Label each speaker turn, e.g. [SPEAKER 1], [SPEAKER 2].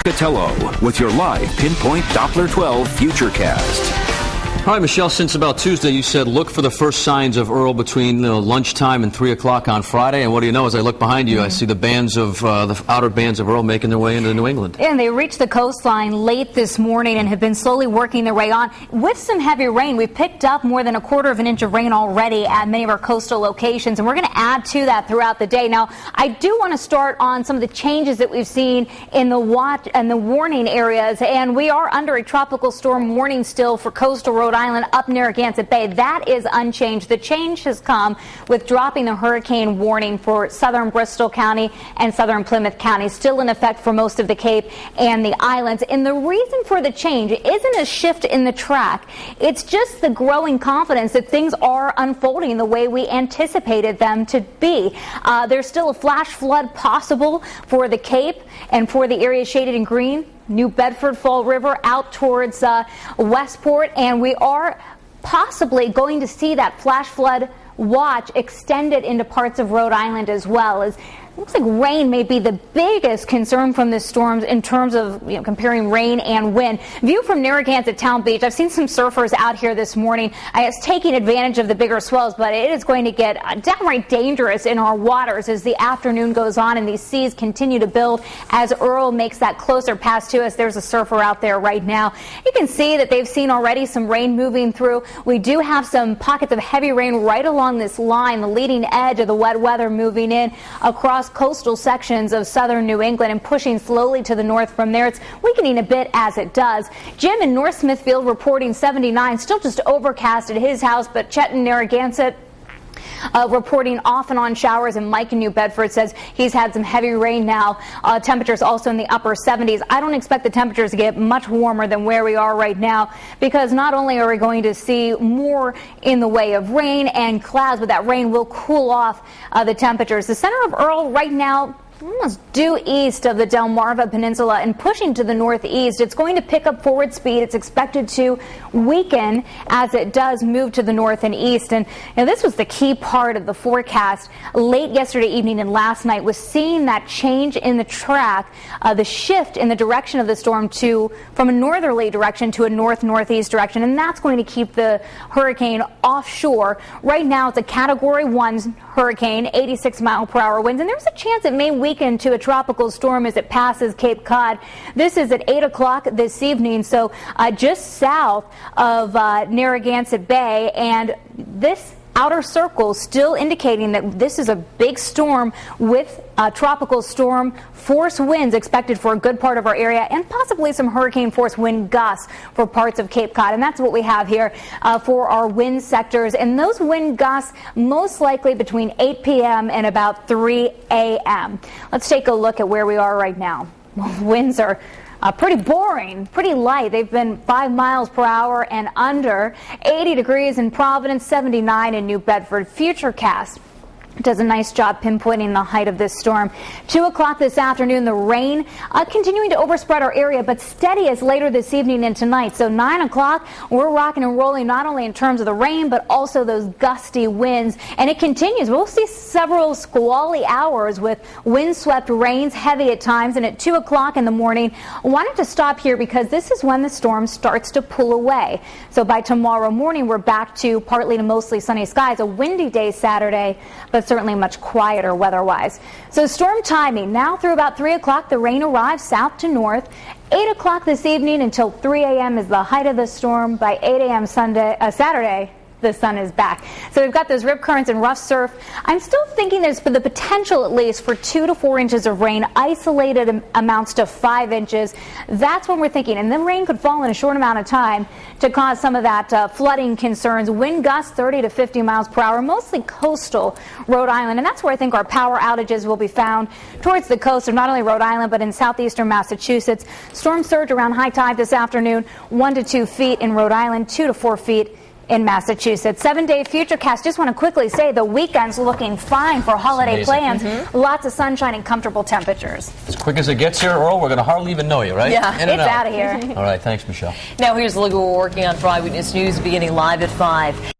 [SPEAKER 1] Catello with your live Pinpoint Doppler 12 Futurecast.
[SPEAKER 2] All right, Michelle, since about Tuesday, you said look for the first signs of Earl between lunchtime and 3 o'clock on Friday. And what do you know, as I look behind you, I see the bands of the outer bands of Earl making their way into New England.
[SPEAKER 3] And they reached the coastline late this morning and have been slowly working their way on. With some heavy rain, we've picked up more than 1/4 of an inch of rain already at many of our coastal locations, and we're going to add to that throughout the day. Now, I do want to start on some of the changes that we've seen in the watch and the warning areas, and we are under a tropical storm warning still for coastal Rhode Island up Narragansett Bay. That is unchanged. The change has come with dropping the hurricane warning for southern Bristol County and southern Plymouth County, still in effect for most of the Cape and the islands. And the reason for the change isn't a shift in the track. It's just the growing confidence that things are unfolding the way we anticipated them to be. There's still a flash flood possible for the Cape and for the area shaded in green. New Bedford, Fall River, out towards Westport, and we are possibly going to see that flash flood watch extended into parts of Rhode Island as well. As it looks like rain may be the biggest concern from this storm in terms of comparing rain and wind. View from Narragansett Town Beach. I've seen some surfers out here this morning. I was taking advantage of the bigger swells, but it is going to get downright dangerous in our waters as the afternoon goes on and these seas continue to build as Earl makes that closer pass to us. There's a surfer out there right now. You can see that they've seen already some rain moving through. We do have some pockets of heavy rain right along this line, the leading edge of the wet weather moving in across coastal sections of southern New England and pushing slowly to the north from there. It's weakening a bit as it does. Jim in North Smithfield reporting 79, still just overcast at his house, but Chet in Narragansett reporting off and on showers, and Mike in New Bedford says he's had some heavy rain now. Temperatures also in the upper 70s. I don't expect the temperatures to get much warmer than where we are right now, because not only are we going to see more in the way of rain and clouds, but that rain will cool off the temperatures. The center of Earl right now almost due east of the Delmarva Peninsula and pushing to the northeast. It's going to pick up forward speed. It's expected to weaken as it does move to the north and east. And this was the key part of the forecast late yesterday evening and last night, was seeing that change in the track, the shift in the direction of the storm from a northerly direction to a north-northeast direction. And that's going to keep the hurricane offshore. Right now it's a Category 1 hurricane, 86-mile-per-hour winds, and there's a chance it may weaken to a tropical storm as it passes Cape Cod. This is at 8 o'clock this evening, so just south of Narragansett Bay, and this outer circle still indicating that this is a big storm with tropical storm force winds expected for a good part of our area, and possibly some hurricane force wind gusts for parts of Cape Cod. And that's what we have here for our wind sectors. And those wind gusts most likely between 8 p.m. and about 3 a.m. Let's take a look at where we are right now. Winds are pretty boring, pretty light. They've been 5 miles per hour and under. 80 degrees in Providence, 79 in New Bedford. Futurecast does a nice job pinpointing the height of this storm. 2 o'clock this afternoon, the rain continuing to overspread our area, but steady as later this evening and tonight. So 9 o'clock, we're rocking and rolling not only in terms of the rain, but also those gusty winds. And it continues. We'll see several squally hours with windswept rains, heavy at times. And at 2 o'clock in the morning, I wanted to stop here because this is when the storm starts to pull away. So by tomorrow morning, we're back to partly to mostly sunny skies. A windy day Saturday, but certainly much quieter weather-wise. So storm timing, now through about 3 o'clock, the rain arrives south to north. 8 o'clock this evening until 3 a.m. is the height of the storm. By 8 a.m. Saturday, the sun is back. So we've got those rip currents and rough surf. I'm still thinking there's for the potential at least for 2 to 4 inches of rain, isolated amounts to 5 inches. That's what we're thinking. And then rain could fall in a short amount of time to cause some of that flooding concerns. Wind gusts 30 to 50 miles per hour, mostly coastal Rhode Island. And that's where I think our power outages will be found, towards the coast of not only Rhode Island, but in southeastern Massachusetts. Storm surge around high tide this afternoon, 1 to 2 feet in Rhode Island, 2 to 4 feet in Massachusetts. 7-day Futurecast. Just want to quickly say the weekend's looking fine for holiday plans. Lots of sunshine and comfortable temperatures.
[SPEAKER 2] As quick as it gets here, Earl, we're going to hardly even know you, right?
[SPEAKER 3] Yeah, it's out of here.
[SPEAKER 2] All right, thanks, Michelle.
[SPEAKER 4] Now here's a look at what we're working on for Eyewitness News beginning live at 5.